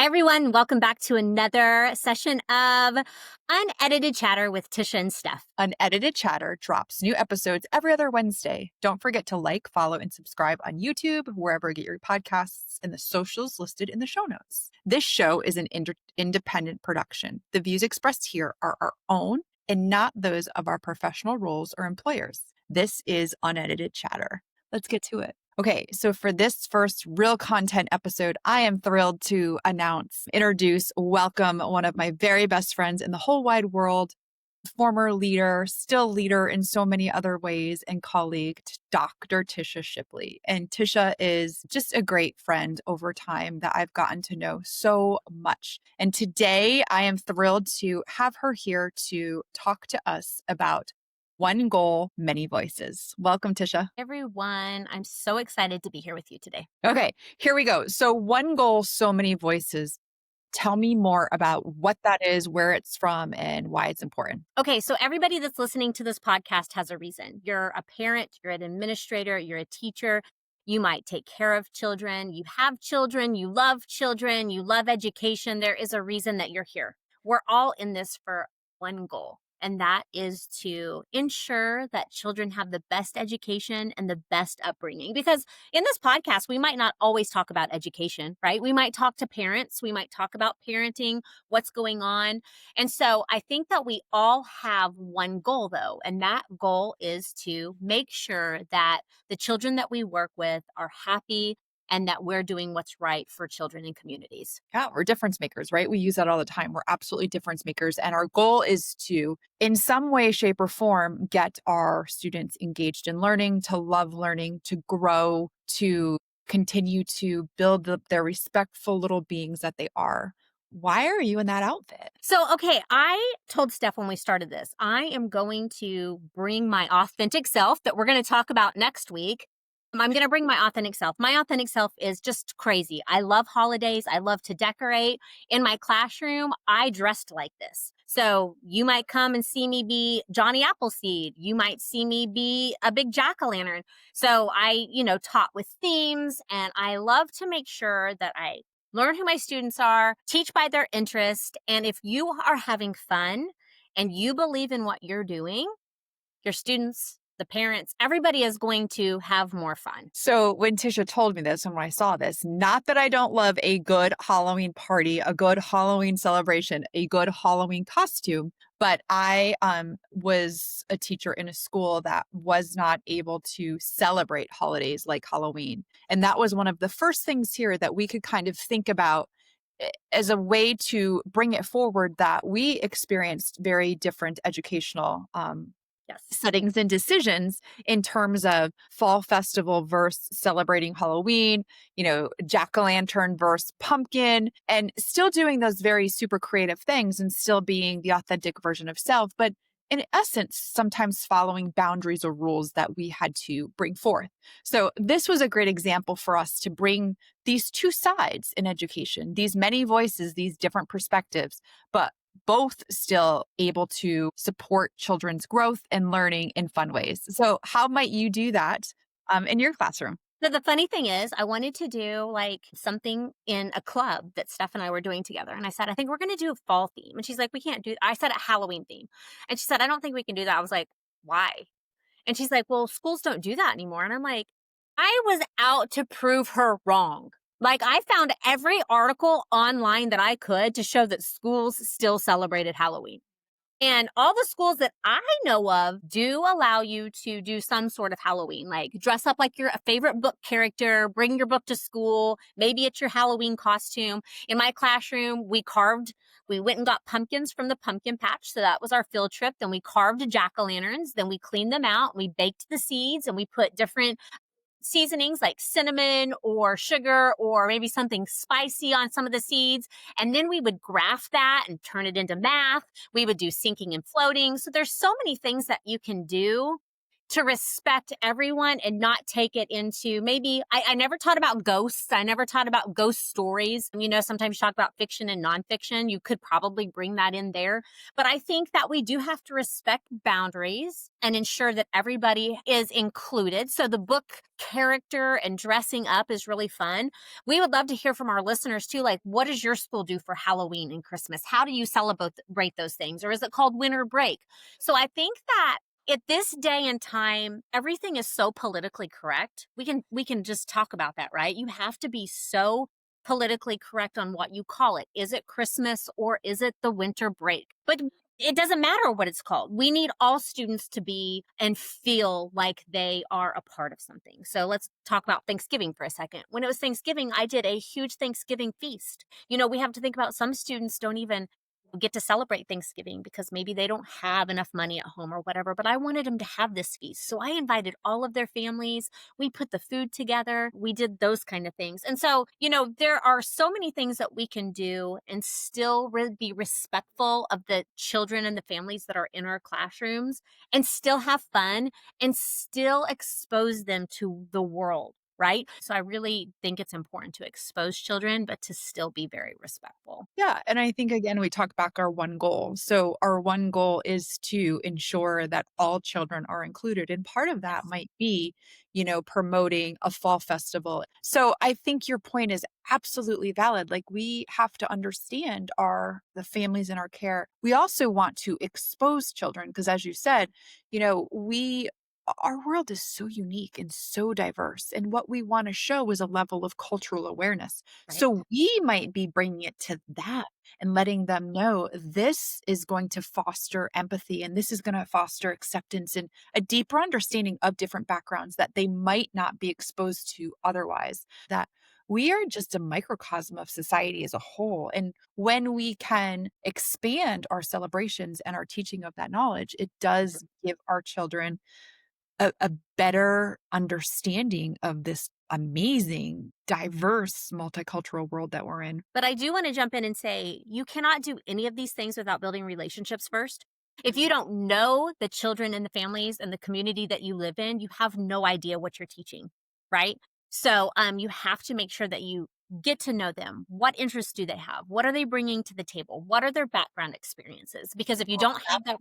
Hi, everyone. Welcome back to another session of Unedited Chatter with Tisha and Steph. Unedited Chatter drops new episodes every other Wednesday. Don't forget to like, follow, and subscribe on YouTube, wherever you get your podcasts, and the socials listed in the show notes. This show is an independent production. The views expressed here are our own and not those of our professional roles or employers. This is Unedited Chatter. Let's get to it. Okay, so for this first real content episode, I am thrilled to introduce, welcome one of my very best friends in the whole wide world, former leader, still leader in so many other ways, and colleague, Dr. Tisha Shipley. And Tisha is just a great friend over time that I've gotten to know so much. And today I am thrilled to have her here to talk to us about one goal, many voices. Welcome, Tisha. Everyone, I'm so excited to be here with you today. Okay, here we go. So one goal, so many voices. Tell me more about what that is, where it's from, and why it's important. Okay, so everybody that's listening to this podcast has a reason. You're a parent, you're an administrator, you're a teacher. You might take care of children. You have children, you love education. There is a reason that you're here. We're all in this for one goal. And that is to ensure that children have the best education and the best upbringing. Because in this podcast, we might not always talk about education, right? We might talk to parents. We might talk about parenting, what's going on. And so I think that we all have one goal, though. And that goal is to make sure that the children that we work with are happy and that we're doing what's right for children and communities. Yeah, we're difference makers, right? We use that all the time. We're absolutely difference makers. And our goal is to, in some way, shape, or form, get our students engaged in learning, to love learning, to grow, to continue to build their respectful little beings that they are. Why are you in that outfit? So, okay, I told Steph when we started this, I am going to bring my authentic self that we're going to talk about next week. I'm going to bring my authentic self. My authentic self is just crazy. I love holidays. I love to decorate. In my classroom, I dressed like this. So you might come and see me be Johnny Appleseed. You might see me be a big jack-o'-lantern. So I, taught with themes, and I love to make sure that I learn who my students are, teach by their interest. And if you are having fun and you believe in what you're doing, your students, the parents, everybody is going to have more fun. So when Tisha told me this and when I saw this, not that I don't love a good Halloween party, a good Halloween celebration, a good Halloween costume, but I was a teacher in a school that was not able to celebrate holidays like Halloween. And that was one of the first things here that we could kind of think about as a way to bring it forward, that we experienced very different educational settings and decisions in terms of fall festival versus celebrating Halloween, jack-o'-lantern versus pumpkin, and still doing those very super creative things and still being the authentic version of self. But in essence, sometimes following boundaries or rules that we had to bring forth. So this was a great example for us to bring these two sides in education, these many voices, these different perspectives, but both still able to support children's growth and learning in fun ways. So how might you do that in your classroom? So the funny thing is, I wanted to do like something in a club that Steph and I were doing together. And I said, I think we're going to do a fall theme. And she's like, we can't do, I said a Halloween theme. And she said, I don't think we can do that. I was like, why? And she's like, well, schools don't do that anymore. And I'm like, I was out to prove her wrong. Like, I found every article online that I could to show that schools still celebrated Halloween. And all the schools that I know of do allow you to do some sort of Halloween, like dress up like you're a favorite book character, bring your book to school. Maybe it's your Halloween costume. In my classroom, we went and got pumpkins from the pumpkin patch. So that was our field trip. Then we carved jack-o'-lanterns. Then we cleaned them out. We baked the seeds and we put different seasonings like cinnamon or sugar or maybe something spicy on some of the seeds. And then we would graph that and turn it into math. We would do sinking and floating. So there's so many things that you can do to respect everyone and not take it into maybe I never taught about ghosts. I never taught about ghost stories. Sometimes you talk about fiction and nonfiction. You could probably bring that in there. But I think that we do have to respect boundaries and ensure that everybody is included. So the book character and dressing up is really fun. We would love to hear from our listeners too. Like, what does your school do for Halloween and Christmas? How do you celebrate those things? Or is it called winter break? So I think that at this day and time, everything is so politically correct. We can just talk about that, right? You have to be so politically correct on what you call it. Is it Christmas or is it the winter break? But it doesn't matter what it's called. We need all students to be and feel like they are a part of something. So let's talk about Thanksgiving for a second. When it was Thanksgiving, I did a huge Thanksgiving feast. We have to think about some students don't even get to celebrate Thanksgiving because maybe they don't have enough money at home or whatever, but I wanted them to have this feast. So I invited all of their families. We put the food together. We did those kind of things. And so, there are so many things that we can do and still be respectful of the children and the families that are in our classrooms and still have fun and still expose them to the world. Right. So I really think it's important to expose children, but to still be very respectful. Yeah, and I think again we talk back our one goal. So our one goal is to ensure that all children are included, and part of that Yes. might be, promoting a fall festival. So I think your point is absolutely valid. Like we have to understand the families in our care. We also want to expose children because as you said, we our world is so unique and so diverse. And what we want to show is a level of cultural awareness. Right. So we might be bringing it to that and letting them know this is going to foster empathy and this is going to foster acceptance and a deeper understanding of different backgrounds that they might not be exposed to otherwise. That we are just a microcosm of society as a whole. And when we can expand our celebrations and our teaching of that knowledge, it does give our children a better understanding of this amazing, diverse, multicultural world that we're in. But I do want to jump in and say you cannot do any of these things without building relationships first. If you don't know the children and the families and the community that you live in, you have no idea what you're teaching, right? So you have to make sure that you get to know them. What interests do they have? What are they bringing to the table? What are their background experiences? Because if you Well, don't have that,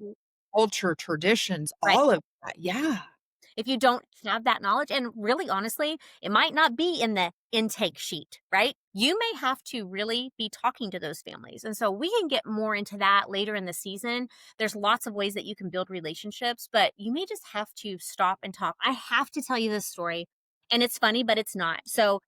culture, traditions, right? all of that. Yeah. If you don't have that knowledge, and really honestly, it might not be in the intake sheet, right? You may have to really be talking to those families. And so we can get more into that later in the season. There's lots of ways that you can build relationships, but you may just have to stop and talk. I have to tell you this story, and it's funny, but it's not. So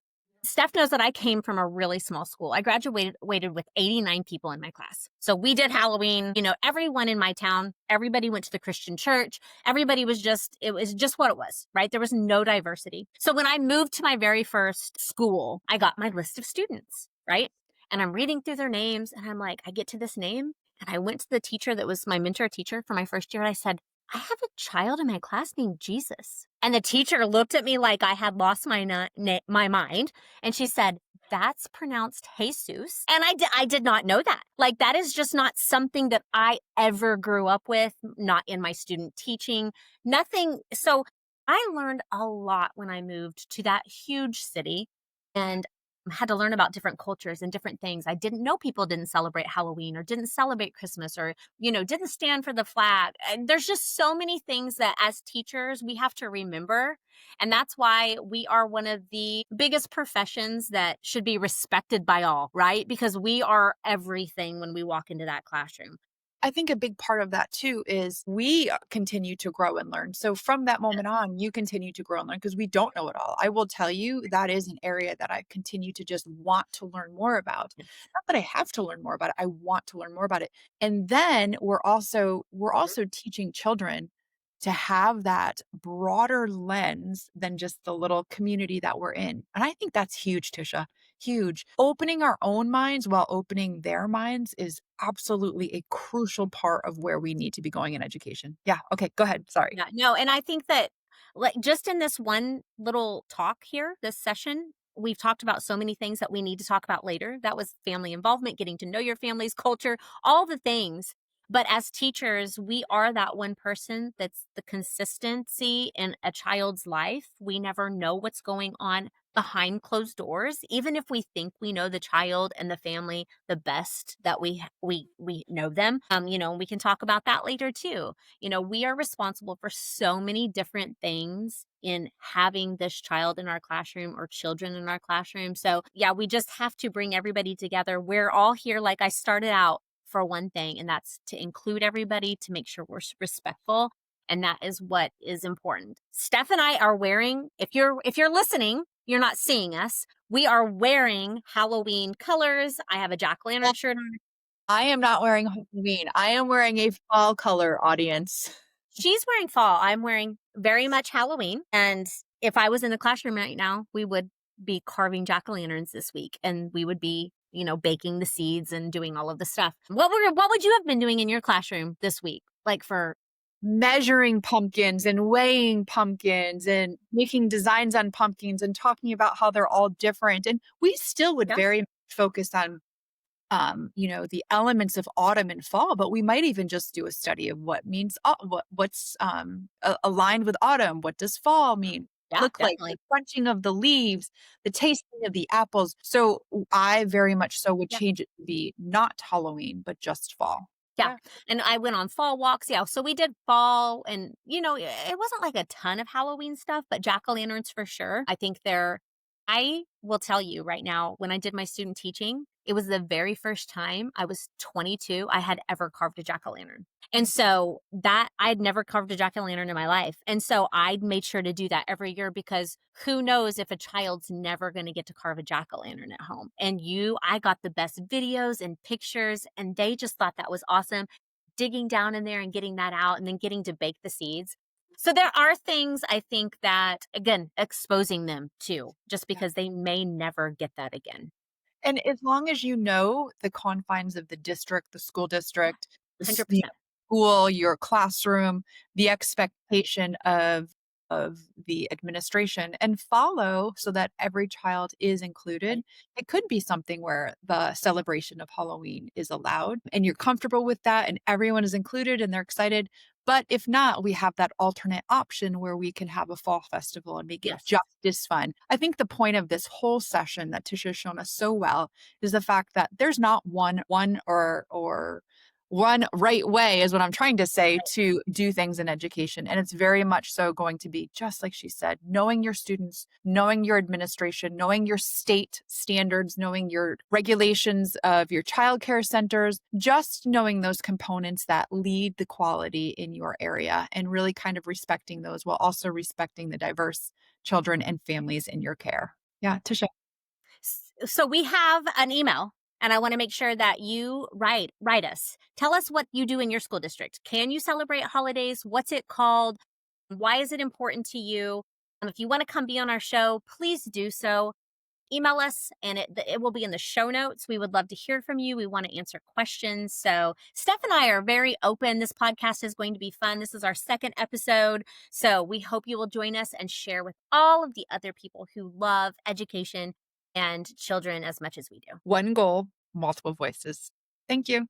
Steph knows that I came from a really small school. I graduated with 89 people in my class. So we did Halloween, everyone in my town, everybody went to the Christian church. It was just what it was, right? There was no diversity. So when I moved to my very first school, I got my list of students, right? And I'm reading through their names and I'm like, I get to this name and I went to the teacher that was my mentor teacher for my first year. And I said, I have a child in my class named Jesus. And the teacher looked at me like I had lost my mind. And she said, that's pronounced Jesus. And I did not know that. Like, that is just not something that I ever grew up with, not in my student teaching, nothing. So I learned a lot when I moved to that huge city and had to learn about different cultures and different things. I didn't know people didn't celebrate Halloween or didn't celebrate Christmas or, didn't stand for the flag. And there's just so many things that as teachers we have to remember. And that's why we are one of the biggest professions that should be respected by all, right? Because we are everything when we walk into that classroom. I think a big part of that too is we continue to grow and learn. So from that moment on, you continue to grow and learn because we don't know it all. I will tell you that is an area that I continue to just want to learn more about. Not that I have to learn more about it. I want to learn more about it. And then we're also teaching children to have that broader lens than just the little community that we're in. And I think that's huge, Tisha. Huge. Opening our own minds while opening their minds is absolutely a crucial part of where we need to be going in education. Yeah. Okay. Go ahead. Sorry. Yeah, no, and I think that like just in this one little talk here, this session, we've talked about so many things that we need to talk about later. That was family involvement, getting to know your family's culture, all the things. But as teachers, we are that one person that's the consistency in a child's life. We never know what's going on behind closed doors, even if we think we know the child and the family the best that we know them. We can talk about that later too. We are responsible for so many different things in having this child in our classroom or children in our classroom. So, yeah, we just have to bring everybody together. We're all here, like I started out, for one thing, and that's to include everybody, to make sure we're respectful. And that is what is important. Steph and I are wearing, if you're listening, you're not seeing us. We are wearing Halloween colors. I have a jack-o'-lantern shirt on. I am not wearing Halloween. I am wearing a fall color, audience. She's wearing fall. I'm wearing very much Halloween. And if I was in the classroom right now, we would be carving jack-o'-lanterns this week, and we would be, baking the seeds and doing all of the stuff. What would you have been doing in your classroom this week? Like for Measuring pumpkins and weighing pumpkins and making designs on pumpkins and talking about how they're all different. And we still would Yeah, very much focus on the elements of autumn and fall, but we might even just do a study of what means what's aligned with autumn. What does fall mean? yeah, Look like the definitely. crunching of the leaves, the tasting of the apples. So I very much so would Yeah. change it to be not Halloween, but just fall. Yeah, Yeah. and I went on fall walks, yeah, so we did fall and, it wasn't like a ton of Halloween stuff, but jack-o'-lanterns for sure. I will tell you right now, when I did my student teaching, it was the very first time, I was 22, I had ever carved a jack-o'-lantern. And so that I had never carved a jack-o'-lantern in my life. And so I made sure to do that every year, because who knows if a child's never going to get to carve a jack-o'-lantern at home. And I got the best videos and pictures, and they just thought that was awesome. Digging down in there and getting that out and then getting to bake the seeds. So there are things, I think, that, again, exposing them to, just Yeah. because they may never get that again. And as long as you know the confines of the district, the school Yeah, district, the 100%. school, your classroom, the expectation of the administration, and follow so that every child is included. Right. It could be something where the celebration of Halloween is allowed and you're comfortable with that and everyone is included and they're excited. But if not, we have that alternate option where we can have a fall festival and make it Yes. just as fun. I think the point of this whole session that Tisha has shown us so well is the fact that there's not one or one right way is what I'm trying to say to do things in education. And it's very much so going to be, just like she said, knowing your students, knowing your administration, knowing your state standards, knowing your regulations of your childcare centers, just knowing those components that lead the quality in your area and really kind of respecting those while also respecting the diverse children and families in your care. Yeah, Tisha. So we have an email, and I want to make sure that you write us. Tell us what you do in your school district. Can you celebrate holidays? What's it called? Why is it important to you? If you want to come be on our show, please do so. Email us, and it will be in the show notes. We would love to hear from you. We want to answer questions. So Steph and I are very open. This podcast is going to be fun. This is our second episode. So we hope you will join us and share with all of the other people who love education and children as much as we do. One goal, multiple voices. Thank you.